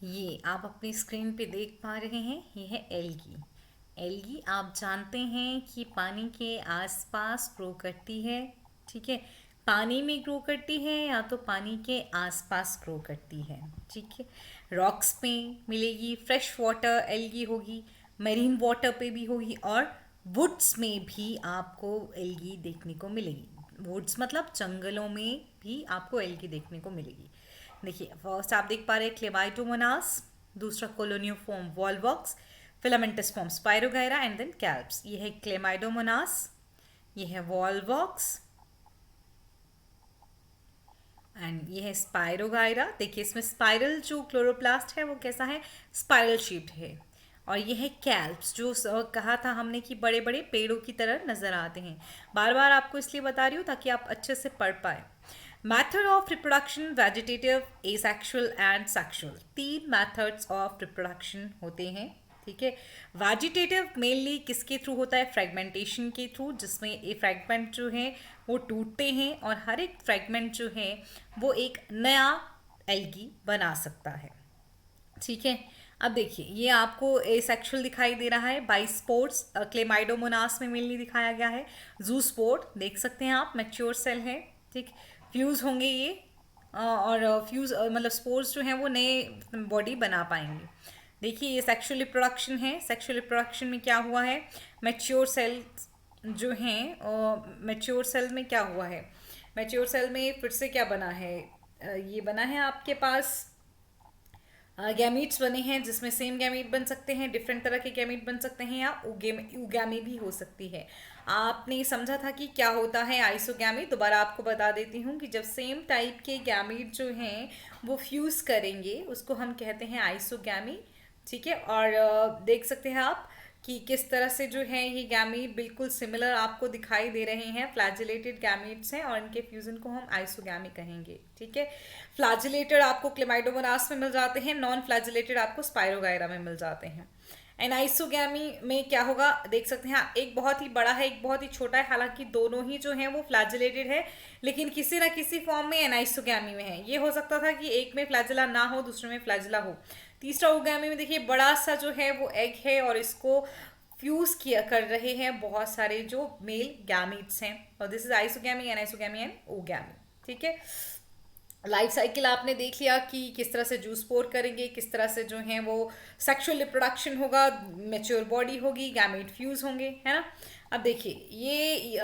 ये आप अपनी स्क्रीन पे देख पा रहे हैं, ये है एल्गी। एल्गी आप जानते हैं कि पानी के आसपास ग्रो करती है। ठीक है, पानी में ग्रो करती है या तो पानी के आसपास ग्रो करती है। ठीक है, रॉक्स पे मिलेगी, फ्रेश वाटर एल्गी होगी, मरीन वाटर पे भी होगी और वुड्स में भी आपको एल्गी देखने को मिलेगी। वुड्स मतलब जंगलों में भी आपको एल्गी देखने को मिलेगी। देखिए, फर्स्ट आप देख पा रहे हैं क्लेमाइडोमोनास, दूसरा colonial form Volvox, filamentous form Spirogyra and then kelps. ये है क्लेमाइडोमोनास, ये है वॉलवॉक्स एंड ये है स्पायरोगायरा। देखिए, इसमें स्पाइरल जो क्लोरोप्लास्ट है वो कैसा है, स्पाइरल शेप्ड है। और ये है कैल्प्स, जो कहा था हमने कि बड़े बड़े पेड़ों की तरह नजर आते हैं। बार बार आपको इसलिए बता रही हूँ ताकि आप अच्छे से पढ़ पाए। Method of reproduction, vegetative, asexual and sexual, तीन मैथड्स ऑफ रिप्रोडक्शन होते हैं। ठीक है, वेजिटेटिव मेनली किसके थ्रू होता है, फ्रेगमेंटेशन के थ्रू, जिसमें ये फ्रेगमेंट जो है वो टूटते हैं और हर एक फ्रेगमेंट जो है वो एक नया एल्गी बना सकता है। ठीक है, अब देखिए, ये आपको एसेक्सुअल दिखाई दे रहा है, बाइस्पोर्स क्लेमाइडोमोनास में मेनली दिखाया गया है। जूस्पोर देख सकते हैं आप, मैच्योर सेल है। ठीक, फ्यूज होंगे ये और फ्यूज मतलब स्पोर्स जो हैं वो नए बॉडी बना पाएंगे। देखिए, ये सेक्सुअल रिप्रोडक्शन है। सेक्सुअल रिप्रोडक्शन में क्या हुआ है, मैच्योर सेल जो हैं, मैच्योर सेल में क्या हुआ है, मैच्योर सेल में फिर से क्या बना है, ये बना है आपके पास गैमीट्स बने हैं, जिसमें सेम गैमीट बन सकते हैं, डिफरेंट तरह के गैमीट बन सकते हैं, या उगैमी भी हो सकती है। आपने समझा था कि क्या होता है आइसोगैमी, दोबारा आपको बता देती हूँ कि जब सेम टाइप के गैमीट जो हैं वो फ्यूज करेंगे उसको हम कहते हैं आइसोगैमी। ठीक है, और देख सकते हैं आप कि किस तरह से जो है ये गैमीट बिल्कुल सिमिलर आपको दिखाई दे रहे हैं, फ्लैजिलेटेड गैमीट्स हैं और इनके फ्यूजन को हम आइसोगैमी कहेंगे। ठीक है, फ्लैजिलेटेड आपको क्लेमाइडोमोनास में मिल जाते हैं, नॉन फ्लैजिलेटेड आपको स्पायरोगायरा में मिल जाते हैं। एनाइसोगैमी में क्या होगा, देख सकते हैं आप, एक बहुत ही बड़ा है, एक बहुत ही छोटा है, हालांकि दोनों ही जो है वो फ्लैजिलेटेड है, लेकिन किसी ना किसी फॉर्म में एनाइसोगैमी में है। ये हो सकता था कि एक में फ्लैजिला ना हो, दूसरे में फ्लैजिला हो। तीसरा ओगैमी में देखिए, बड़ा सा जो है वो एग है और इसको फ्यूज किया कर रहे हैं बहुत सारे जो मेल गैमीट्स हैं, और this is isogamy, anisogamy and ओगैमी। ठीक है, लाइफ साइकिल आपने देख लिया कि किस तरह से जूस पोर करेंगे, किस तरह से जो है वो सेक्सुअल रिप्रोडक्शन होगा, मेच्योर बॉडी होगी, गैमेट फ्यूज होंगे, है ना। अब देखिए, ये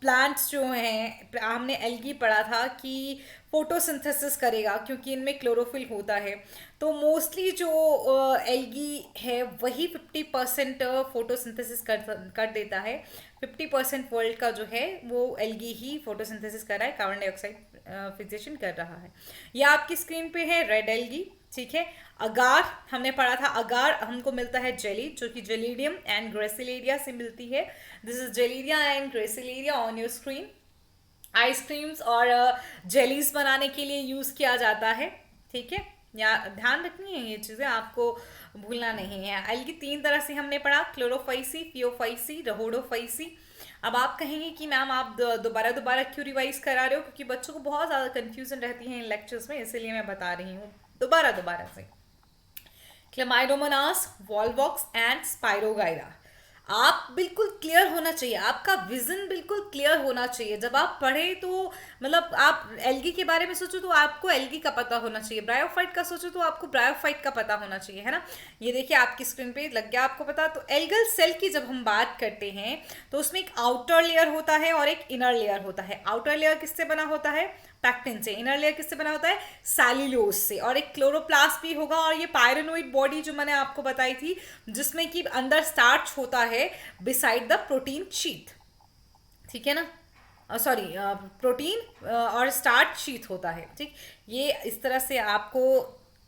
प्लांट्स जो हैं, हमने एल्गी पढ़ा था कि फोटोसिंथेसिस करेगा क्योंकि इनमें क्लोरोफिल होता है। तो मोस्टली जो एल्गी है वही 50% फोटोसिंथेसिस कर देता है। 50% वर्ल्ड का जो है वो एल्गी ही फोटोसिंथेसिस कर रहा है, कार्बन डाइऑक्साइड फिक्सेशन कर रहा है। यह आपकी स्क्रीन पे है रेड एल्गी। ठीक है, अगार हमने पढ़ा था, अगार हमको मिलता है जेली, जो कि जेलीडियम एंड ग्रेसिलेरिया से मिलती है। This is Gelidium and Gracilaria on your screen. Ice creams और जेलीज बनाने के लिए यूज किया जाता है। ठीक है, या ध्यान रखनी है ये चीजें, आपको भूलना नहीं है। एल्गी तीन तरह से हमने पढ़ा, क्लोरोफाइसी, फियोफाइसी, रहोडोफाइसी। अब आप कहेंगे कि मैम आप दोबारा दोबारा क्यों रिवाइज करा रहे हो, क्योंकि बच्चों को बहुत ज़्यादा कंफ्यूजन रहती है इन लेक्चर्स में, इसीलिए मैं बता रही हूँ दोबारा दोबारा से। Chlamydomonas, Volvox and Spirogyra. आप बिल्कुल क्लियर होना चाहिए, आपका विजन बिल्कुल क्लियर होना चाहिए जब आप पढ़े। तो मतलब आप एल्गी के बारे में सोचो तो आपको एल्गी का पता होना चाहिए, ब्रायोफाइट का सोचो तो आपको ब्रायोफाइट का पता होना चाहिए, है ना। ये देखिए आपकी स्क्रीन पे लग गया आपको पता। तो एल्गल सेल की जब हम बात करते हैं तो उसमें एक आउटर लेयर होता है और एक इनर लेयर होता है। आउटर लेयर किससे बना होता है, पैक्टिन से। इनर लेयर किससे बना होता है, सैल्यूलोज से। और एक क्लोरोप्लास्ट भी होगा, और ये पायरेनोइड बॉडी जो मैंने आपको बताई थी, जिसमें कि अंदर स्टार्च होता है बिसाइड द प्रोटीन शीथ। ठीक है ना, सॉरी, प्रोटीन और स्टार्च शीथ होता है। ठीक, ये इस तरह से आपको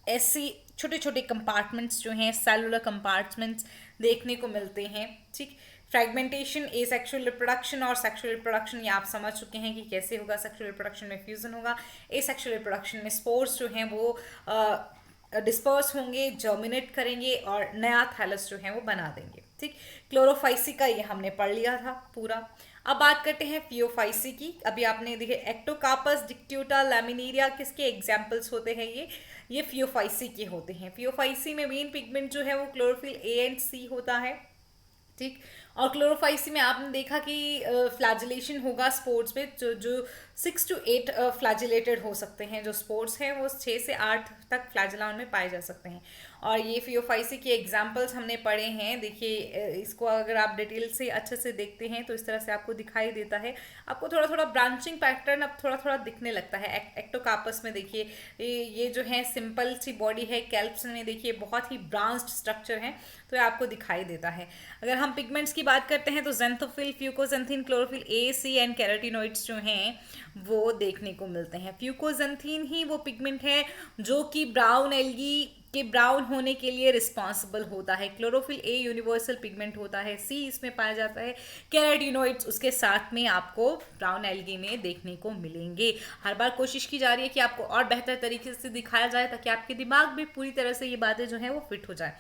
ऐसी छोटे छोटे कंपार्टमेंट्स जो हैं, सेलुलर कंपार्टमेंट्स देखने को मिलते हैं। ठीक, फ्रेगमेंटेशन, ए सेक्शुअल रिप्रोडक्शन और सेक्शुअल रिप्रोडक्शन, ये आप समझ चुके हैं कि कैसे होगा। सेक्शुअल रिप्रोडक्शन में फ्यूजन होगा, ए सेक्शुअल रिप्रोडक्शन में स्पोर्स जो हैं वो डिस्पर्स होंगे, जर्मिनेट करेंगे और नया थैलस जो है वो बना देंगे। ठीक, क्लोरोफाइसी का ये हमने पढ़ लिया था पूरा। अब बात करते हैं फियोफाइसी की। अभी आपने देखे एक्टोकार्पस, डिक्ट्यूटा, लैमिनेरिया, किसके एग्जाम्पल्स होते हैं ये फियोफाइसी के होते हैं। फियोफाइसी में मेन पिगमेंट जो है वो क्लोरोफिल ए एंड सी होता है, ठीक। और क्लोरोफाइसी में आपने देखा कि फ्लैजिलेशन होगा स्पोर्ट्स में, जो जो 6 to 8 फ्लैजिलेटेड हो सकते हैं। जो स्पोर्ट्स हैं वो 6 से 8 तक फ्लैजिला में पाए जा सकते हैं। और ये फियोफाइसी के एग्जाम्पल्स हमने पढ़े हैं। देखिए इसको अगर आप डिटेल से अच्छे से देखते हैं तो इस तरह से आपको दिखाई देता है। आपको थोड़ा थोड़ा ब्रांचिंग पैटर्न अब थोड़ा थोड़ा दिखने लगता है। एक्टोकार्पस में देखिए ये जो है सिंपल सी बॉडी है, कैल्प्स में देखिए बहुत ही ब्रांच्ड स्ट्रक्चर है, तो ये आपको दिखाई देता है। अगर हम पिगमेंट्स की बात करते हैं तो xanthophyll, fucoxanthin, chlorophyll a, c and carotenoids जो हैं वो देखने को मिलते हैं। फ्यूकोजेंथीन ही वो पिगमेंट है जो कि ब्राउन एल्गी के ब्राउन होने के लिए रिस्पॉन्सिबल होता है। क्लोरोफिल ए यूनिवर्सल पिगमेंट होता है, सी इसमें पाया जाता है, कैरोटिनोइड्स उसके साथ में आपको ब्राउन एल्गी में देखने को मिलेंगे। हर बार कोशिश की जा रही है कि आपको और बेहतर तरीके से दिखाया जाए ताकि आपके दिमाग में पूरी तरह से ये बातें जो है वो फिट हो जाए।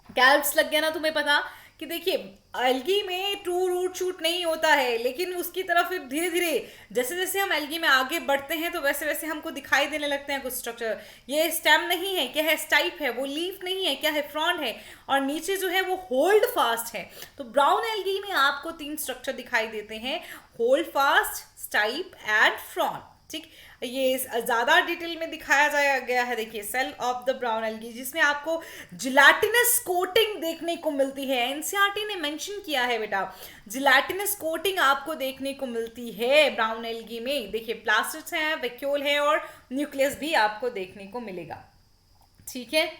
कैल्प्स लग गया ना तुम्हें पता कि देखिए एल्गी में ट्रू रूट शूट नहीं होता है, लेकिन उसकी तरफ फिर धीरे धीरे जैसे जैसे हम एल्गी में आगे बढ़ते हैं तो वैसे वैसे हमको दिखाई देने लगते हैं कुछ स्ट्रक्चर। ये स्टेम नहीं है, क्या है, स्टाइप है, वो लीफ नहीं है, क्या है, फ्रॉन्ड है, और नीचे जो है वो होल्ड फास्ट है। तो ब्राउन एल्गी में आपको 3 स्ट्रक्चर दिखाई देते हैं, hold fast, stipe and frond, ठीक। ये ज्यादा डिटेल में दिखाया जाया गया है। देखिए cell of the brown algae, जिसमें आपको जिलाटिनस कोटिंग देखने को मिलती है। एनसीईआरटी ने मेंशन किया है बेटा, जिलाटिनस कोटिंग आपको देखने को मिलती है ब्राउन एल्गी में। देखिए प्लास्टिड्स हैं, वैक्यूल है और न्यूक्लियस भी आपको देखने को मिलेगा, ठीक है।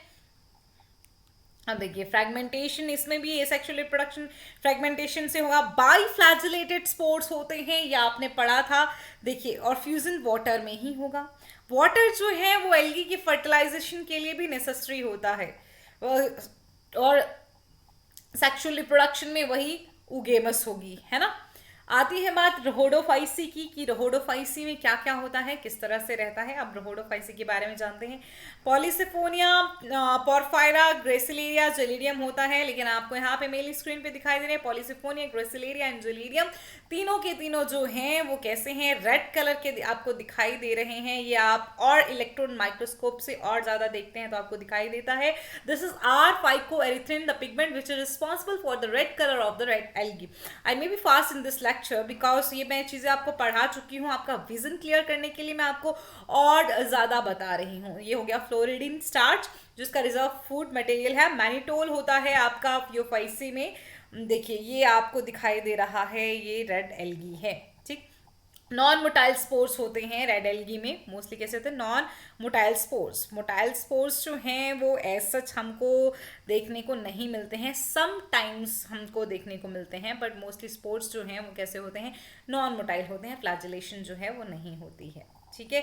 अब देखिए फ्रेगमेंटेशन, इसमें भी सेक्सुअल रिप्रोडक्शन फ्रेगमेंटेशन से होगा। बाई फ्लैजिलेटेड स्पोर्स होते हैं, या आपने पढ़ा था। देखिए और फ्यूजन वाटर में ही होगा। वाटर जो है वो एल्गी की फर्टिलाइजेशन के लिए भी नेसेसरी होता है। और सेक्सुअल रिप्रोडक्शन में वही उगेमस होगी, है ना। आती है बात रहोडोफाइसी की कि रहोडोफाइसी में क्या क्या होता है, किस तरह से रहता है। अब रहोडोफाइसी के बारे में जानते हैं। पॉलीसिफोनिया, पोरफायरा, ग्रेसिलेरिया, जेलिडियम होता है, लेकिन आपको यहाँ पे मेल स्क्रीन पे दिखाई दे रहे हैं पॉलीसिफोनिया, ग्रेसिलेरिया एंड जेलिडियम। तीनों के तीनों जो हैं वो कैसे हैं, रेड कलर के आपको दिखाई दे रहे हैं। ये आप और इलेक्ट्रॉन माइक्रोस्कोप से और ज्यादा देखते हैं तो आपको दिखाई देता है। This is R phycoerythrin, the pigment which is responsible for the red colour of the red algae. I may be fast in this because ये मैं चीजें आपको पढ़ा चुकी हूँ। आपका विजन क्लियर करने के लिए मैं आपको और ज्यादा बता रही हूँ। ये हो गया फ्लोरिडीन स्टार्च, जिसका रिजर्व फूड मटेरियल है। मैनिटोल होता है आपका फियोफाइसी में। देखिए ये आपको दिखाई दे रहा है, ये रेड एल्गी है, ठीक। नॉन मोटाइल स्पोर्स होते हैं रेड एल्गी में। मोस्टली कैसे होते हैं, non motile spores. Motile spores जो हैं वो एज सच हमको देखने को नहीं मिलते हैं, सम टाइम्स हमको देखने को मिलते हैं, बट मोस्टली स्पोर्स जो हैं वो कैसे होते हैं, नॉन मोटाइल होते हैं। फ्लैजिलेशन जो है वो नहीं होती है, ठीक है।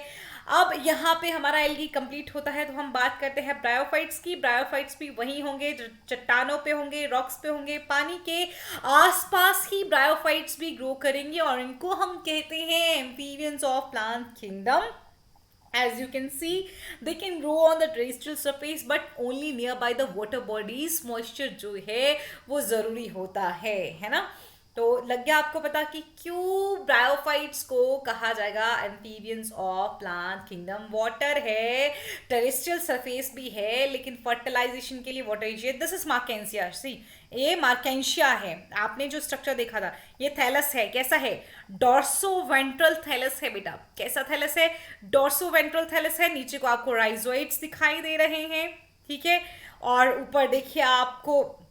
अब यहाँ पे हमारा एल्गी कंप्लीट होता है तो हम बात करते हैं ब्रायोफाइट्स की। ब्रायोफाइट्स भी वही होंगे जो चट्टानों पे होंगे, रॉक्स पे होंगे, पानी के आसपास ही ब्रायोफाइट्स भी ग्रो करेंगे, और इनको हम कहते हैं amphibians of plant kingdom. As you can see, they can grow on the terrestrial surface, but only nearby the water bodies. Moisture जो है वो जरूरी होता है ना। तो लग गया आपको पता कि क्यों ब्रायोफाइट्स को कहा जाएगा amphibians of plant kingdom. Water है, टेरेस्ट्रियल सरफेस भी है, लेकिन फर्टिलाइजेशन के लिए वाटर ही चाहिए। दिस इज मार्केंसिया, सी ये मार्केंशिया है। आपने जो स्ट्रक्चर देखा था ये थैलस है, कैसा है, डॉर्सोवेंट्रल थैलस है बेटा। कैसा थैलस है, डॉर्सोवेंट्रल थैलस है। नीचे को आपको राइजोइड्स दिखाई दे रहे हैं, ठीक है। और ऊपर देखिए आपको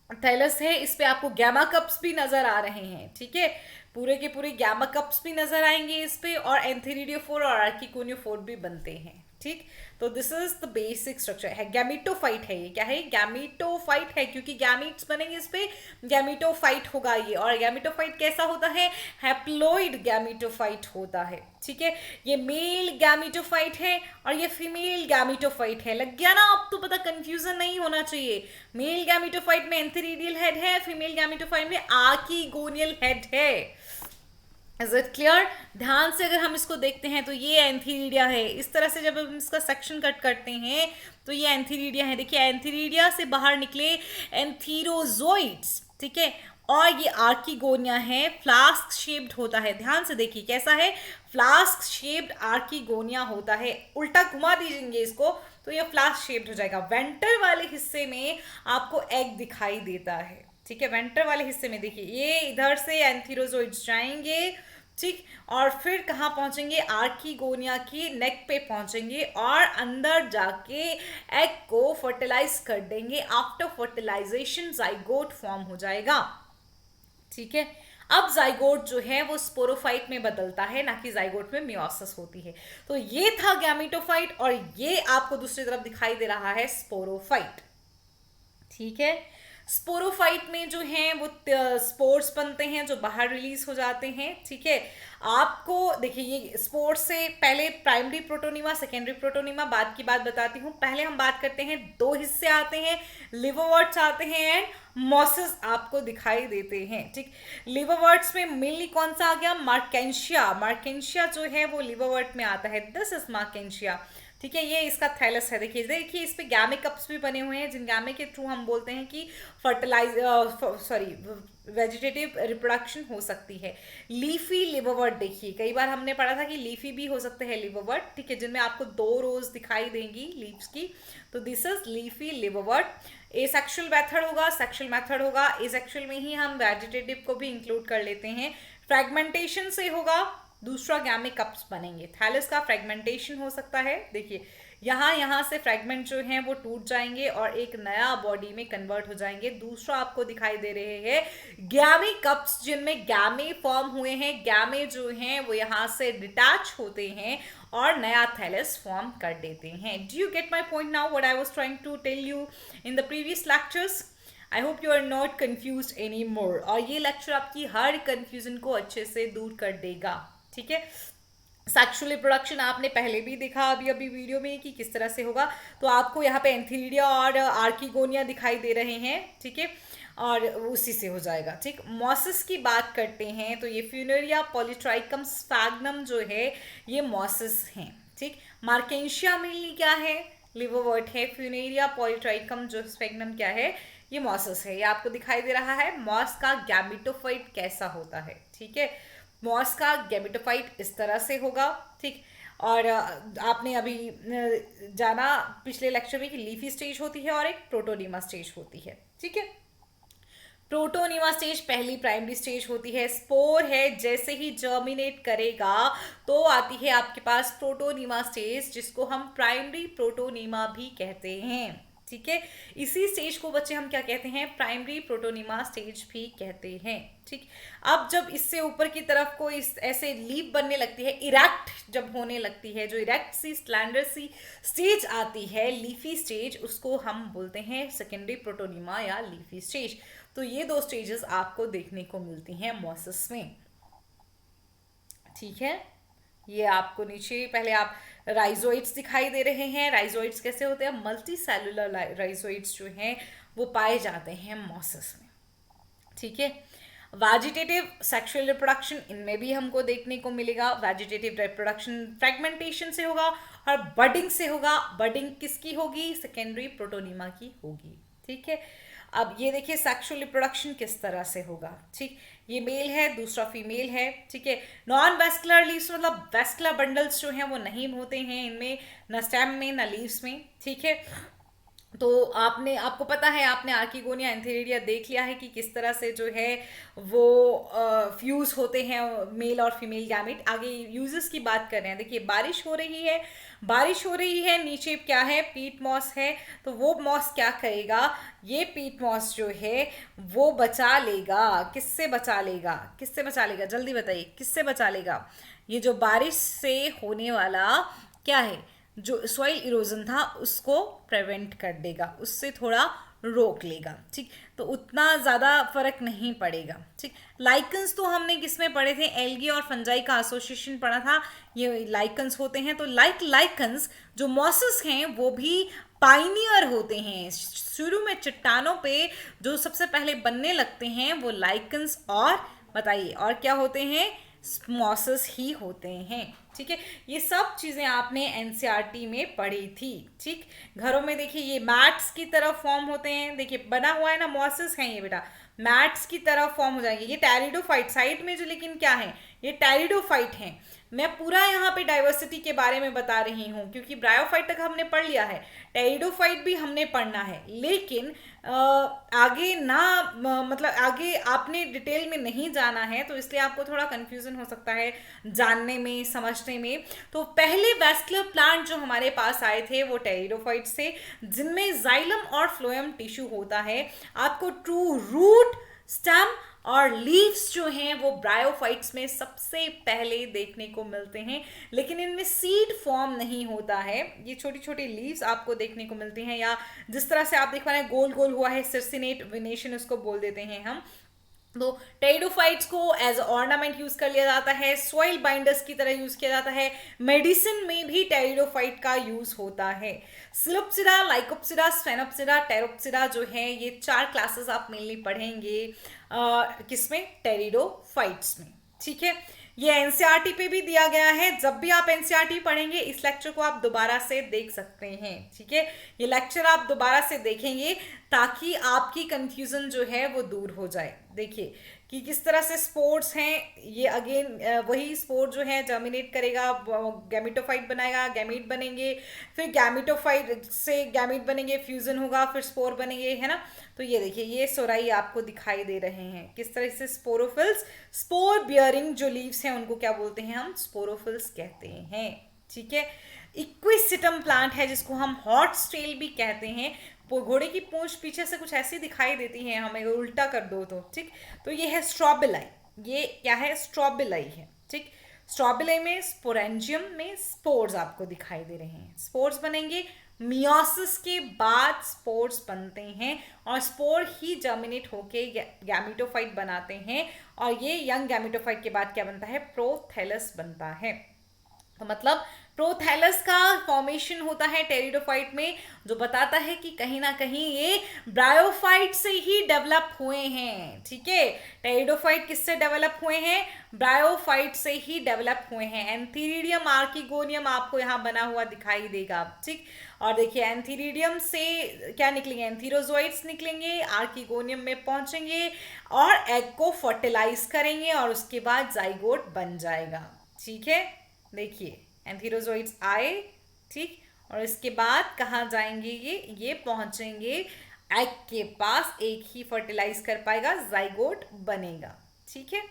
थैलस है, इस पे आपको गैमा कप्स भी नजर आ रहे हैं, ठीक है। पूरे के पूरे गैमा कप्स भी नजर आएंगे इस पे, और एंथेरिडियोफोर और आर्किकोनियोफोर भी बनते हैं, ठीक। तो this is the basic structure है। गैमीटोफाइट है ये, क्या है, गैमीटोफाइट है, क्योंकि गैमीट्स बनेंगे इस पे, गैमीटोफाइट होगा ये। और गैमीटोफाइट कैसा होता है, हैप्लॉइड गैमीटोफाइट होता है, ठीक है। ये मेल गैमीटोफाइट है और ये फीमेल गैमीटोफाइट है। लग गया ना, अब तो पता, कंफ्यूजन नहीं होना चाहिए। मेल गैमीटोफाइट में एंथेरिडियल हेड है, फीमेल गैमीटोफाइट में आर्किगोनियल हेड है। Is it clear. ध्यान से अगर हम इसको देखते हैं तो ये एंथीरिडिया है। इस तरह से जब हम इसका सेक्शन कट करते हैं तो ये एंथीरिडिया है। देखिए एंथीरिडिया से बाहर निकले एंथीरोजोइड्स, ठीक है, और ये आर्किगोनिया है, फ्लास्क शेप्ड होता है। ध्यान से देखिए कैसा है, फ्लास्क शेप्ड आर्किगोनिया होता है। उल्टा घुमा दीजिए इसको तो ये फ्लास्क शेप्ड हो जाएगा। वेंटर वाले हिस्से में आपको एग दिखाई देता है, ठीक है। वेंटर वाले हिस्से में देखिए ये इधर से एंथीरोजोइड्स जाएंगे, ठीक, और फिर कहाँ पहुंचेंगे, आर्किगोनिया की नेक पे पहुंचेंगे और अंदर जाके एग को फर्टिलाइज कर देंगे। आफ्टर फर्टिलाइजेशन जाइगोट फॉर्म हो जाएगा, ठीक है। अब जाइगोट जो है वो स्पोरोफाइट में बदलता है, ना कि जाइगोट में मियोसिस होती है। तो ये था गैमेटोफाइट और ये आपको दूसरी तरफ दिखाई दे रहा है स्पोरोफाइट, ठीक है। स्पोरोफाइट में जो है वो स्पोर्स बनते हैं जो बाहर रिलीज हो जाते हैं, ठीक है। आपको देखिए ये स्पोर्स से पहले प्राइमरी प्रोटोनिमा, सेकेंडरी प्रोटोनिमा, बाद की बात बताती हूँ। पहले हम बात करते हैं, दो हिस्से आते हैं, लिवरवर्ट्स आते हैं एंड मॉसेस आपको दिखाई देते हैं, ठीक। लिवरवर्ट्स में मेनली कौन सा आ गया, मार्केंशिया। मार्केंशिया जो है वो लिवरवर्ट में आता है, दिस इज मार्केंशिया, ठीक है। ये इसका थैलस है। देखिए देखिए इस पे गैमे कप्स भी बने हुए हैं, जिन गैमे के थ्रू हम बोलते हैं कि वेजिटेटिव रिप्रोडक्शन हो सकती है। लीफी लिवरवर्ट, देखिए कई बार हमने पढ़ा था कि लीफी भी हो सकते हैं लिवरवर्ट, ठीक है, जिनमें आपको 2 रोज दिखाई देंगी लीव्स की। तो this is leafy liverwort. Asexual method होगा, सेक्सुअल मेथड होगा। एसेक्सुअल में ही हम वेजिटेटिव को भी इंक्लूड कर लेते हैं। फ्रेगमेंटेशन से होगा, दूसरा गैमे कप्स बनेंगे। थैलस का फ्रेगमेंटेशन हो सकता है, देखिए यहाँ से फ्रेगमेंट जो हैं वो टूट जाएंगे और एक नया बॉडी में कन्वर्ट हो जाएंगे। दूसरा आपको दिखाई दे रहे हैं गैमे कप्स, जिनमें गैमे फॉर्म हुए हैं। गैमे जो हैं वो यहाँ से डिटैच होते हैं और नया थैलस फॉर्म कर देते हैं। Do you get my point now, what I was trying to tell you in the previous lectures? I hope you are not confused any more. और ये लेक्चर आपकी हर कन्फ्यूजन को अच्छे से दूर कर देगा, ठीक है। सेक्सुअल रिप्रोडक्शन आपने पहले भी देखा अभी वीडियो में कि किस तरह से होगा। तो आपको यहाँ पे एंथीरिया और आर्किगोनिया दिखाई दे रहे हैं, ठीक है, और उसी से हो जाएगा, ठीक। मॉसिस की बात करते हैं तो ये फ्यूनेरिया पॉलीट्राइकम स्फैग्नम जो है ये मॉसिस हैं, ठीक। मार्केंशिया मेनली क्या है, लिवरवर्ट है। फ्यूनेरिया पॉलीट्राइकम जो स्फैग्नम क्या है, ये मॉसिस है। ये आपको दिखाई दे रहा है मॉस का गैमेटोफाइट कैसा होता है, ठीक है। मॉस का गैमेटोफाइट इस तरह से होगा, ठीक। और आपने अभी जाना पिछले लेक्चर में कि लीफी स्टेज होती है और एक प्रोटोनिमा स्टेज होती है, ठीक है। प्रोटोनिमा स्टेज पहली प्राइमरी स्टेज होती है। स्पोर है, जैसे ही जर्मिनेट करेगा तो आती है आपके पास प्रोटोनिमा स्टेज, जिसको हम प्राइमरी प्रोटोनिमा भी कहते हैं, ठीक है। इसी स्टेज को बच्चे हम क्या कहते हैं, प्राइमरी प्रोटोनिमा स्टेज भी कहते हैं, ठीक। अब जब इससे ऊपर की तरफ को इस ऐसे लीफ बनने लगती है, इरेक्ट जब होने लगती है, जो इरेक्ट सी स्लैंडर सी स्टेज आती है, लीफी स्टेज, उसको हम बोलते हैं सेकेंडरी प्रोटोनिमा या लीफी स्टेज। तो ये 2 स्टेजेस आपको देखने को मिलती हैं मॉसिस में, ठीक है। ये आपको नीचे पहले आप राइजोइड्स दिखाई दे रहे हैं। राइजोइड्स कैसे होते हैं, मल्टी सेलुलर राइजोइड्स जो हैं वो पाए जाते हैं मॉसिस में, ठीक है। वेजिटेटिव सेक्सुअल रिप्रोडक्शन इनमें भी हमको देखने को मिलेगा। वेजिटेटिव रिप्रोडक्शन फ्रेगमेंटेशन से होगा और बडिंग से होगा। बडिंग किसकी होगी, सेकेंडरी प्रोटोनिमा की होगी, ठीक है। अब ये देखिए सेक्सुअल रिप्रोडक्शन किस तरह से होगा, ठीक। ये मेल है, दूसरा फीमेल है, ठीक है। नॉन वेस्कुलर लीव्स मतलब वेस्कुलर बंडल्स जो हैं वो नहीं होते हैं इनमें, न स्टेम में न लीव्स में, ठीक है। तो आपको पता है, आपने आर्किगोनिया एंथेरिडिया देख लिया है कि किस तरह से जो है वो फ्यूज होते हैं मेल और फीमेल गैमेट। आगे यूजेस की बात कर रहे हैं। देखिए बारिश हो रही है, नीचे क्या है, पीट मॉस है। तो वो मॉस क्या करेगा, ये पीट मॉस जो है वो बचा लेगा। किससे बचा लेगा, जल्दी बताइए, किससे बचा लेगा? ये जो बारिश से होने वाला क्या है, जो सॉइल इरोजन था उसको प्रिवेंट कर देगा, उससे थोड़ा रोक लेगा, ठीक। तो उतना ज़्यादा फर्क नहीं पड़ेगा, ठीक। लाइकन्स तो हमने किसमें पढ़े थे, एल्गी और फंजाई का एसोसिएशन पढ़ा था, ये लाइकन्स होते हैं। तो लाइकन्स जो मॉसेस हैं वो भी पाइनियर होते हैं। शुरू में चट्टानों पे जो सबसे पहले बनने लगते हैं वो लाइकन्स और बताइए और क्या होते हैं, मॉसेस ही होते हैं, ठीक है, ये सब चीजें आपने एनसीईआरटी में पढ़ी थी। ठीक, घरों में देखिए ये मैट्स की तरह फॉर्म होते हैं, देखिए बना हुआ है ना, मॉसेस हैं ये बेटा, मैट्स की तरह फॉर्म हो जाएंगे। ये टेरिडोफाइट साइड में जो, लेकिन क्या है, ये टेरिडोफाइट हैं। मैं पूरा यहाँ पे डाइवर्सिटी के बारे में बता रही हूँ क्योंकि ब्रायोफाइट तक हमने पढ़ लिया है, टेरिडोफाइट भी हमने पढ़ना है, लेकिन आगे ना मतलब आगे आपने डिटेल में नहीं जाना है, तो इसलिए आपको थोड़ा कंफ्यूजन हो सकता है जानने में, समझने में। तो पहले वैस्कुलर प्लांट जो हमारे पास आए थे वो टेरिडोफाइट से, जिनमें जाइलम और फ्लोएम टिश्यू होता है। आपको ट्रू रूट, स्टेम और लीव्स जो हैं वो ब्रायोफाइट्स में सबसे पहले देखने को मिलते हैं, लेकिन इनमें सीड फॉर्म नहीं होता है। ये छोटी छोटी लीव्स आपको देखने को मिलती हैं, या जिस तरह से आप देख पा रहे हैं गोल गोल हुआ है, सिर्सिनेट वेनेशन उसको बोल देते हैं हम। तो टेरिडोफाइट्स को एज ऑर्नामेंट यूज कर लिया जाता है, सॉइल बाइंडर्स की तरह यूज किया जाता है, मेडिसिन में भी टेरिडोफाइट का यूज होता है। सिलोप्सिडा, लाइकोप्सिडा, स्फेनोप्सिडा, टेरोप्सिडा जो है, ये 4 क्लासेस आप मेनली पढ़ेंगे किसमें, टेरिडोफाइट्स में। ठीक है, ये एनसीईआरटी पे भी दिया गया है, जब भी आप एनसीईआरटी पढ़ेंगे इस लेक्चर को आप दोबारा से देख सकते हैं। ठीक है, ये लेक्चर आप दोबारा से देखेंगे ताकि आपकी कंफ्यूजन जो है वो दूर हो जाए। देखिए कि किस तरह से स्पोर्ट्स हैं, ये अगेन वही स्पोर्ट जो है जर्मिनेट करेगा, गैमिटोफाइट बनाएगा, गैमीट बनेंगे, फिर गैमिटोफाइट से गैमीट बनेंगे, फ्यूजन होगा, फिर स्पोर बनेंगे, है ना। तो ये देखिए ये सोराई आपको दिखाई दे रहे हैं किस तरह से स्पोरोफिल्स, स्पोर बियरिंग जो लीव्स हैं उनको क्या बोलते हैं हम, स्पोरोफिल्स कहते हैं। ठीक है, इक्विसिटम प्लांट है जिसको हम हॉट स्टेल भी कहते हैं। घोड़े की पूंछ पीछे से कुछ ऐसी दिखाई देती है हमें, उल्टा कर दो तो। ठीक, तो ये है स्ट्रॉबिलाई, ये क्या है, स्ट्रॉबिलाई है। ठीक, स्ट्रॉबिलाई में स्पोरेंजियम में स्पोर्स आपको दिखाई दे रहे हैं, स्पोर्स बनेंगे, मियोसिस के बाद स्पोर्स बनते हैं और स्पोर ही जर्मिनेट होके गैमिटोफाइट बनाते हैं, और ये यंग गैमिटोफाइट के बाद क्या बनता है, प्रोथैलस बनता है। तो मतलब प्रोथैलस का फॉर्मेशन होता है टेरिडोफाइट में, जो बताता है कि कहीं ना कहीं ये ब्रायोफाइट से ही डेवलप हुए हैं। ठीक है, टेरिडोफाइट किससे डेवलप हुए हैं, ब्रायोफाइट से ही डेवलप हुए हैं। एंथीरिडियम, आर्किगोनियम आपको यहाँ बना हुआ दिखाई देगा। ठीक, और देखिए एंथीरिडियम से क्या निकलेंगे, एंथीरोजोइड्स निकलेंगे, आर्किगोनियम में पहुंचेंगे और एग को फर्टिलाइज करेंगे और उसके बाद जाइगोट बन जाएगा। ठीक है, देखिए एंथीरोजोइड्स आए, ठीक, और इसके बाद कहाँ जाएंगे, ये पहुंचेंगे एग के पास, एक ही फर्टिलाइज कर पाएगा, जाइगोट बनेगा। ठीक है,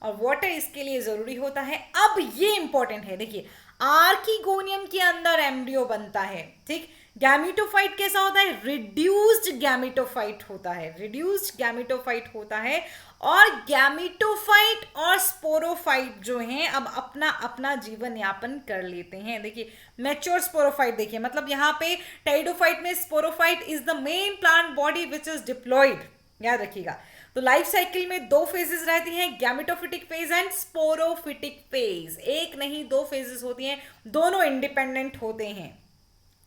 और वाटर इसके लिए जरूरी होता है। अब ये इंपॉर्टेंट है, देखिए आर्किगोनियम के अंदर एम्ब्रियो बनता है। ठीक, गैमिटोफाइट कैसा होता है, रिड्यूस्ड गैमिटोफाइट होता है, रिड्यूस्ड गैमिटोफाइट होता है। और गैमिटोफाइट और स्पोरोफाइट जो हैं अब अपना अपना जीवन यापन कर लेते हैं। देखिए मैच्योर स्पोरोफाइट, देखिए मतलब यहाँ पे टेरिडोफाइट में sporophyte is the main plant body which is diploid, याद रखिएगा। तो लाइफ साइकिल में 2 फेजेस रहती हैं, gametophytic phase and sporophytic phase. एक नहीं 2 फेजेस होती हैं, दोनों इंडिपेंडेंट होते हैं।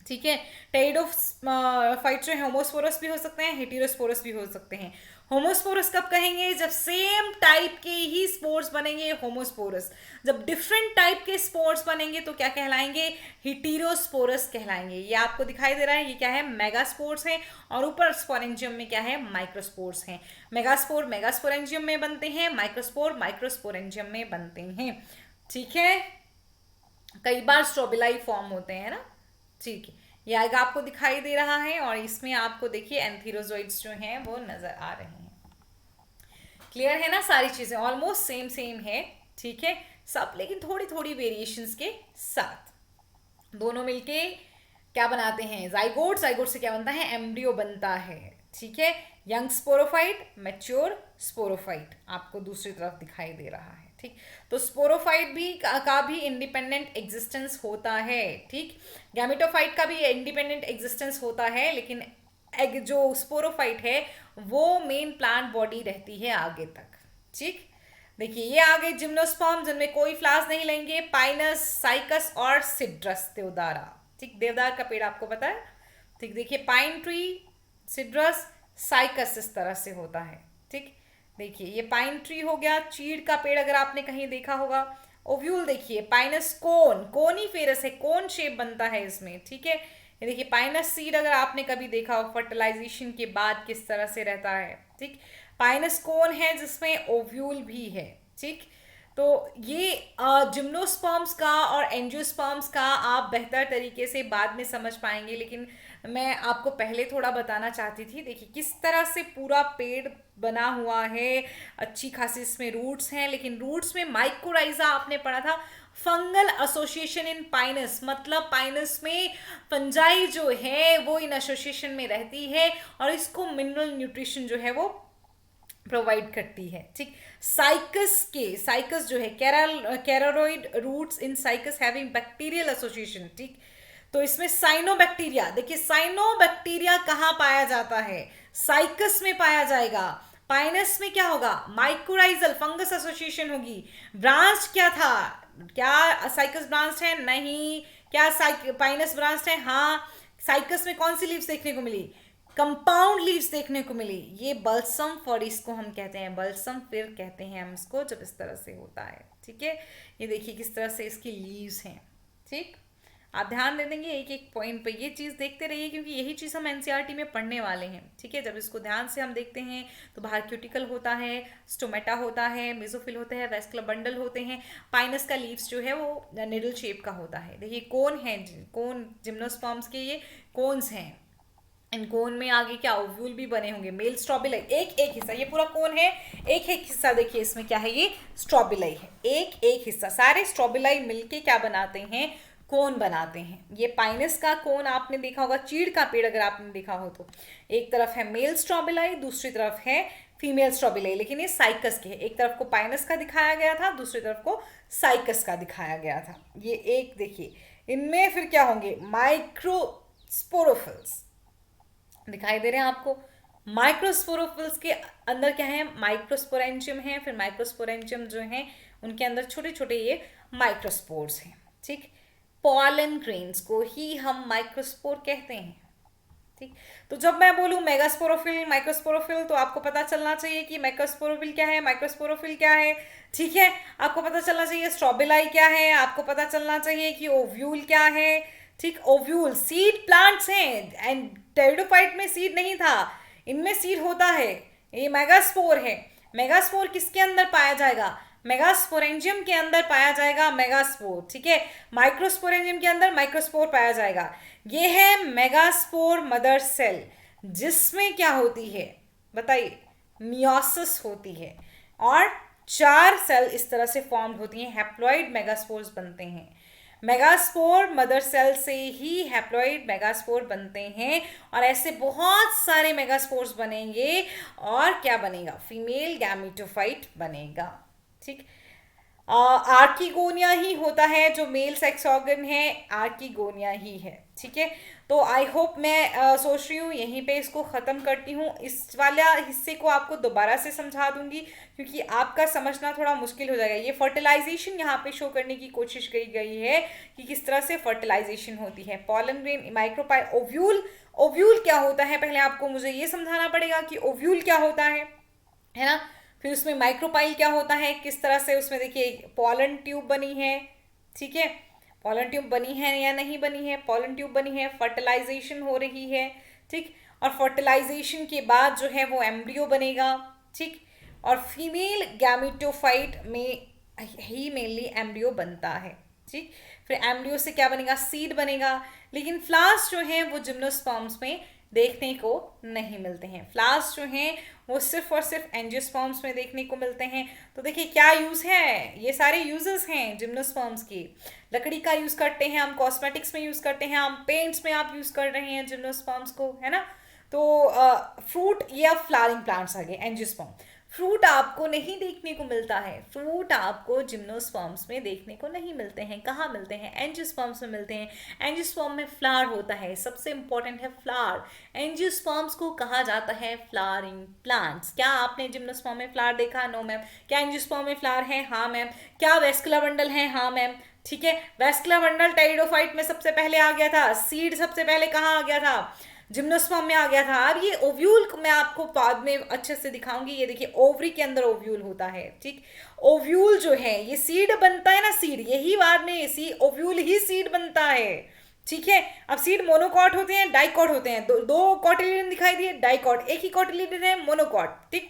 ठीक है, टेरिडोफाइट जो है होमोस्पोरस भी हो सकते हैं, हेटेरोस्पोरस भी हो सकते हैं। होमोस्पोरस कब कहेंगे, जब सेम टाइप के ही स्पोर्स बनेंगे, होमोस्पोरस। जब डिफरेंट टाइप के स्पोर्स बनेंगे तो क्या कहलाएंगे, हेटेरोस्पोरस कहलाएंगे। ये आपको दिखाई दे रहा है, ये क्या है, मेगास्पोर्स हैं, और ऊपर स्पोरेंजियम में क्या है, माइक्रोस्पोर्स हैं। मेगास्पोर मेगास्पोरेंजियम में बनते हैं, माइक्रोस्पोर माइक्रोस्पोरेंजियम में बनते हैं। ठीक है, कई बार स्ट्रोबिलाई फॉर्म होते हैं ना। ठीक है, ये आएगा आपको दिखाई दे रहा है, और इसमें आपको देखिए एंथीरोजोइड्स जो हैं वो नजर आ रहे हैं। क्लियर है ना, सारी चीजें ऑलमोस्ट सेम सेम है। ठीक है, सब लेकिन थोड़ी थोड़ी वेरिएशंस के साथ। दोनों मिलके क्या बनाते हैं, जाइगोट। जाइगोट से क्या बनता है, एम्ब्रियो बनता है। ठीक है, यंग स्पोरोफाइट, मैच्योर स्पोरोफाइट आपको दूसरी तरफ दिखाई दे रहा है। ठीक, तो स्पोरोफाइट भी का भी इंडिपेंडेंट एग्जिस्टेंस होता है। ठीक, गैमेटोफाइट का भी इंडिपेंडेंट एग्जिस्टेंस होता है, लेकिन एग जो स्पोरोफाइट है वो मेन प्लांट बॉडी रहती है आगे तक। ठीक, देखिए ये आगे जिम्नोस्पर्म जिनमें कोई फ्लावर्स नहीं लेंगे, पाइनस, साइकस और सिड्रस, देवदारा। ठीक, देवदार का पेड़ आपको पता है। ठीक, देखिए पाइन ट्री, सिड्रस, साइकस इस तरह से होता है। ठीक, देखिए ये पाइन ट्री हो गया, चीड़ का पेड़ अगर आपने कहीं देखा होगा, ओव्यूल देखिए, पाइनस कोन, कोनीफेरस है, कोन शेप बनता है इसमें, ठीक है। ये देखिए पाइनस सीड अगर आपने कभी देखा हो फर्टिलाइजेशन के बाद किस तरह से रहता है, ठीक। पाइनस कोन है जिसमें ओव्यूल भी है, ठीक। तो ये जिम्नोस्पर्म्स का और एंजियोस्पर्म्स का आप बेहतर तरीके से बाद में समझ पाएंगे, लेकिन मैं आपको पहले थोड़ा बताना चाहती थी। देखिए किस तरह से पूरा पेड़ बना हुआ है, अच्छी खासी इसमें रूट्स हैं, लेकिन रूट्स में माइकोराइजा आपने पढ़ा था, फंगल एसोसिएशन इन पाइनस, मतलब पाइनस में फंजाई जो है वो इन एसोसिएशन में रहती है और इसको मिनरल न्यूट्रिशन जो है वो प्रोवाइड करती है, ठीक। साइकस जो है coralloid roots in Cycas having bacterial association, ठीक। तो इसमें साइनोबैक्टीरिया, देखिए साइनोबैक्टीरिया कहाँ पाया जाता है, साइकस में पाया जाएगा। पाइनस में क्या होगा, माइकोराइजल फंगस एसोसिएशन होगी। ब्रांच क्या था, क्या साइकस ब्रांच है, नहीं। क्या पाइनस ब्रांच है, हाँ। साइकस में कौन सी लीव्स देखने को मिली, कंपाउंड लीव्स देखने को मिली। ये बल्सम फॉरिस को हम कहते हैं, बल्सम फिर कहते हैं हम इसको जब इस तरह से होता है, ठीक है। ये देखिए किस तरह से इसकी लीव्स हैं, ठीक। आप ध्यान दे देंगे एक एक पॉइंट पे, ये चीज़ देखते रहिए क्योंकि यही चीज़ हम एनसीईआरटी में पढ़ने वाले हैं, ठीक है। जब इसको ध्यान से हम देखते हैं तो बाहर क्यूटिकल होता है, स्टोमेटा होता है, मेसोफिल होता है, वेस्कुलर बंडल होते हैं। पाइनस का लीव्स जो है वो निडल शेप का होता है। देखिए कोन है, कोन जिम्नोस्पर्म्स के ये कोन्स हैं। इन कोन में आगे क्या ओव्यूल भी बने होंगे, मेल स्ट्रॉबिलाई, एक एक हिस्सा, ये पूरा कोन है, एक एक हिस्सा देखिए इसमें क्या है, ये स्ट्रॉबिलाई है, एक एक हिस्सा। सारे स्ट्रॉबिलाई मिलके क्या बनाते हैं, कोन बनाते हैं। ये पाइनस का कोन आपने देखा होगा, चीड़ का पेड़ अगर आपने देखा हो तो, एक तरफ है मेल स्ट्रॉबिलाई, दूसरी तरफ है फीमेल स्ट्रॉबिलाई, लेकिन ये साइकस के है। एक तरफ को पाइनस का दिखाया गया था, दूसरी तरफ को साइकस का दिखाया गया था। ये एक देखिए, इनमें फिर क्या होंगे, माइक्रोस्पोरोफिल्स दिखाई दे रहे हैं आपको। माइक्रोस्पोरोफिल्स के अंदर क्या है, माइक्रोस्पोरेंजियम है, फिर माइक्रोस्पोरेंजियम जो है उनके अंदर छोटे छोटे ये माइक्रोस्पोर्स हैं, ठीक। पॉलन ग्रेन्स को ही हम माइक्रोस्पोर कहते हैं, ठीक। तो जब मैं बोलूँ मेगास्पोरोफिल, माइक्रोस्पोरोफिल, तो आपको पता चलना चाहिए कि माइक्रोस्पोरोफिल क्या है, माइक्रोस्पोरोफिल क्या है, ठीक है। आपको पता चलना चाहिए स्ट्रॉबिलाई क्या है, आपको पता चलना चाहिए कि ओव्यूल क्या है, ठीक। ओव्यूल सीड प्लांट्स हैं, एंड टेरिडोफाइट में सीड नहीं था, इनमें सीड होता है। ये मेगास्पोर है। मेगास्पोर किसके अंदर पाया जाएगा, मेगास्पोरेंजियम के अंदर पाया जाएगा मेगास्पोर, ठीक है। माइक्रोस्पोरेंजियम के अंदर माइक्रोस्पोर पाया जाएगा। ये है मेगास्पोर मदर सेल, जिसमें क्या होती है बताइए, मियोसिस होती है, और 4 सेल इस तरह से फॉर्म्ड होती हैं, हैप्लॉइड मेगास्पोर्स बनते हैं। मेगास्पोर मदर सेल से ही हैप्लॉइड मेगास्पोर बनते हैं, और ऐसे बहुत सारे मेगास्पोर्स बनेंगे, और क्या बनेगा, फीमेल गैमेटोफाइट बनेगा, ठीक। आर्किगोनिया ही होता है जो मेल सेक्स ऑर्गन है, आर्किगोनिया ही है, ठीक है। तो आई होप, मैं सोच रही हूँ यहीं पे इसको ख़त्म करती हूँ। इस वाला हिस्से को आपको दोबारा से समझा दूंगी क्योंकि आपका समझना थोड़ा मुश्किल हो जाएगा। ये फर्टिलाइजेशन यहाँ पे शो करने की कोशिश करी गई है कि किस तरह से फर्टिलाइजेशन होती है। Pollen grain, micropyle, ovule, ovule क्या होता है पहले आपको मुझे ये समझाना पड़ेगा कि ओव्यूल क्या होता है ना। फिर उसमें माइक्रोपाइल क्या होता है, किस तरह से उसमें देखिए पॉलन ट्यूब बनी है, ठीक है। पॉलन ट्यूब बनी है या नहीं बनी है, पॉलन ट्यूब बनी है, फर्टिलाइजेशन हो रही है, ठीक। और फर्टिलाइजेशन के बाद जो है वो एम्ब्रियो बनेगा, ठीक। और फीमेल गैमेटोफाइट में ही मेनली एम्ब्रियो बनता है, ठीक। फिर एम्ब्रियो से क्या बनेगा, सीड बनेगा। लेकिन फ्लावर्स जो हैं वो जिम्नोस्पर्म्स में देखने को नहीं मिलते हैं। फ्लावर्स जो हैं वो सिर्फ और सिर्फ एंजियोस्पर्म्स में देखने को मिलते हैं। तो देखिए क्या यूज़ है, ये सारे यूजेस हैं जिम्नोस्पर्म्स की। लकड़ी का यूज़ करते हैं हम, कॉस्मेटिक्स में यूज़ करते हैं हम, पेंट्स में आप यूज़ कर रहे हैं जिम्नोस्पर्म्स को, है ना। तो फ्रूट या फ्लावरिंग प्लांट्स आ गए एंजियोस्पर्म। फ्रूट आपको नहीं देखने को मिलता है, फ्रूट आपको जिम्नोस्पर्म्स में देखने को नहीं मिलते हैं। कहाँ मिलते हैं, एंजियोस्पर्म्स में मिलते हैं। एंजियोस्पर्म में फ्लावर होता है, सबसे इंपॉर्टेंट है फ्लावर। एंजियोस्पर्म्स को कहा जाता है फ्लावरिंग प्लांट्स। क्या आपने जिम्नोस्पर्म में फ्लावर देखा, नो मैम। क्या एंजियोस्पर्म में फ्लावर है, हाँ मैम। क्या वेस्कुलर बंडल है, हाँ मैम, ठीक है। वेस्कुलर बंडल टेरिडोफाइट में सबसे पहले आ गया था। सीड सबसे पहले कहाँ आ गया था, जिम्नोस्पर्म में आ गया था। अब ये ओव्यूल मैं आपको बाद में अच्छे से दिखाऊंगी। ये देखिए ओवरी के अंदर ओव्यूल होता है, ठीक। ओव्यूल जो है ये सीड बनता है ना, सीड, यही बाद में ओव्यूल ही सीड बनता है, ठीक है। अब सीड मोनोकॉट होते हैं, डाइकॉट होते हैं, दो कॉटिलिडन दिखाई दिए, डाइकॉट, एक ही कॉटिलिडन है, मोनोकॉट, ठीक।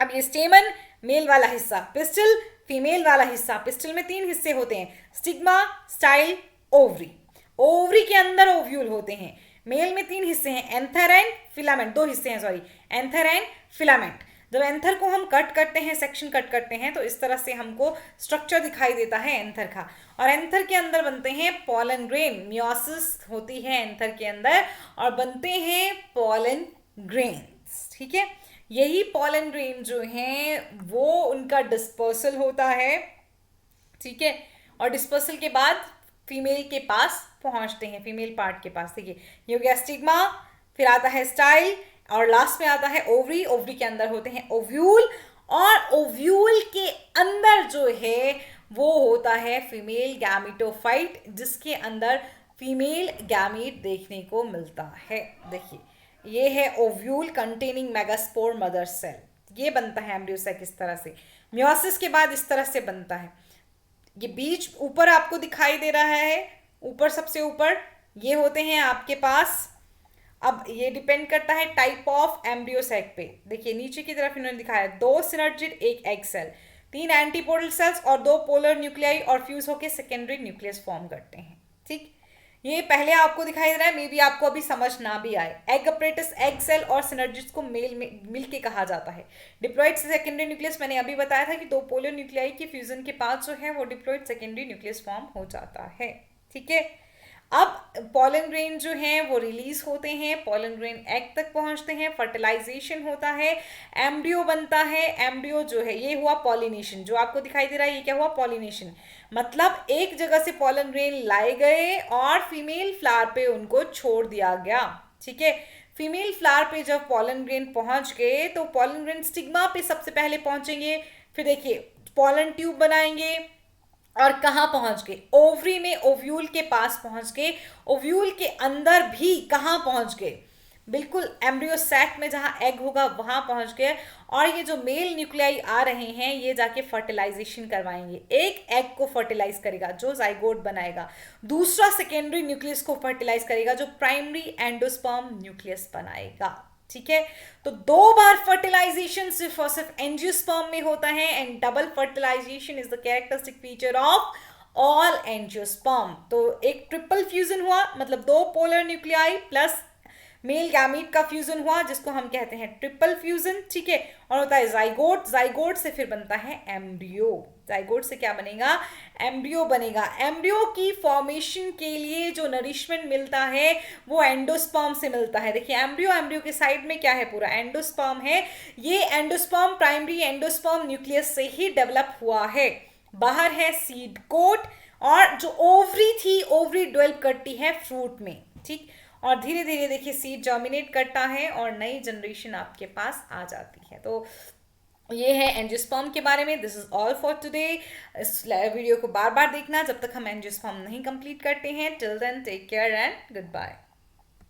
अब ये स्टेमन मेल वाला हिस्सा, पिस्टल फीमेल वाला हिस्सा। पिस्टल में 3 हिस्से होते हैं, स्टिग्मा, स्टाइल, ओवरी। ओवरी के अंदर ओव्यूल होते हैं। मेल में 3 हिस्से हैं, एंथर एंड फिलामेंट, 2 हिस्से हैं, सॉरी, एंथर एंड फिलामेंट। जब एंथर को हम कट करते हैं, सेक्शन कट करते हैं, तो इस तरह से हमको स्ट्रक्चर दिखाई देता है एंथर का। और एंथर के अंदर बनते हैं पॉलन ग्रेन, मियोसिस होती है एंथर के अंदर और बनते हैं पॉलन ग्रेन्स, ठीक है। यही पॉलन ग्रेन जो हैं वो उनका डिस्पर्सल होता है, ठीक है। और डिस्पर्सल के बाद फीमेल के पास पहुंचते हैं, फीमेल पार्ट के पास, ठीक है। ये हो गया स्टिग्मा, फिर आता है स्टाइल और लास्ट में आता है ओवरी। ओवरी के अंदर होते हैं ओव्यूल और ओव्यूल के अंदर जो है वो होता है फीमेल गैमेटोफाइट, जिसके अंदर फीमेल गैमीट देखने को मिलता है। देखिए ये है ovule containing megaspore mother cell, ये बनता है एम्ब्रियो सैक इस तरह से। मियोसिस के बाद इस तरह से बनता है। ये बीच ऊपर आपको दिखाई दे रहा है, ऊपर सबसे ऊपर ये होते हैं आपके पास। अब ये डिपेंड करता है टाइप ऑफ एम्ब्रियो सैक पे। देखिए नीचे की तरफ इन्होंने दिखाया 2 synergid, 1 egg cell, 3 antipodal cells और 2 पोलर न्यूक्लियाई और फ्यूज होकर सेकेंडरी न्यूक्लियस फॉर्म करते हैं, ठीक। ये पहले आपको दिखाई दे रहा है, मे बी आपको अभी समझ ना भी आए। एग अपरेटस, एग सेल और सिनर्जिड्स को मेल में मिलके कहा जाता है। डिप्लॉइड सेकेंडरी न्यूक्लियस मैंने अभी बताया था कि 2 पोलर न्यूक्लियाई के फ्यूजन के बाद जो है वो डिप्लॉइड सेकेंडरी न्यूक्लियस फॉर्म हो जाता है, ठीक है। अब पॉलन ग्रेन जो हैं वो रिलीज होते हैं, पॉलन ग्रेन एग तक पहुंचते हैं, फर्टिलाइजेशन होता है, एम्ब्रियो बनता है। एम्ब्रियो जो है ये हुआ पॉलिनेशन, जो आपको दिखाई दे रहा है ये क्या हुआ, पॉलिनेशन। मतलब एक जगह से पॉलन ग्रेन लाए गए और फीमेल फ्लावर पे उनको छोड़ दिया गया, ठीक है। फीमेल फ्लावर पे जब पॉलन ग्रेन पहुंच गए तो पॉलन ग्रेन स्टिग्मा पे सबसे पहले पहुंचेंगे, फिर देखिए पॉलन ट्यूब बनाएंगे और कहाँ पहुंच गए, ओवरी में ओव्यूल के पास पहुंच गए। ओव्यूल के अंदर भी कहाँ पहुंच गए, बिल्कुल एम्ब्रियो सैक में जहाँ एग होगा वहां पहुंच गए। और ये जो मेल न्यूक्लियाई आ रहे हैं ये जाके फर्टिलाइजेशन करवाएंगे। एक एग को फर्टिलाइज करेगा जो जाइगोट बनाएगा, दूसरा सेकेंडरी न्यूक्लियस को फर्टिलाइज करेगा जो प्राइमरी एंडोस्पर्म न्यूक्लियस बनाएगा, ठीक है। तो 2 बार फर्टिलाइजेशन सिर्फ और सिर्फ एंजियोस्पर्म में होता है and double fertilization is the characteristic feature of all angiosperm. तो एक ट्रिपल फ्यूजन हुआ, मतलब 2 polar nuclei plus male gamete का फ्यूजन हुआ जिसको हम कहते हैं ट्रिपल फ्यूजन, ठीक है। और होता है जाइगोट, जाइगोट से फिर बनता है एम्ब्रियो। जाइगोट से क्या बनेगा, एम्ब्रियो बनेगा। एम्ब्रियो की फॉर्मेशन के लिए जो नरिशमेंट मिलता है वो एंडोस्पर्म से मिलता है। देखिए एम्ब्रियो के साइड में क्या है, पूरा एंडोस्पर्म है। ये एंडोस्पर्म प्राइमरी एंडोस्पर्म न्यूक्लियस से ही डेवलप हुआ है। बाहर है सीड कोट और जो ओवरी थी, ओवरी डेवलप करती है फ्रूट में, ठीक। और धीरे धीरे देखिए सीड जर्मिनेट करता है और नई जनरेशन आपके पास आ जाती है। तो ये है एंजियोस्पर्म के बारे में। This is all for today. इस वीडियो को बार बार देखना जब तक हम एंजियोस्पर्म नहीं कंप्लीट करते हैं। Till then take care and good bye.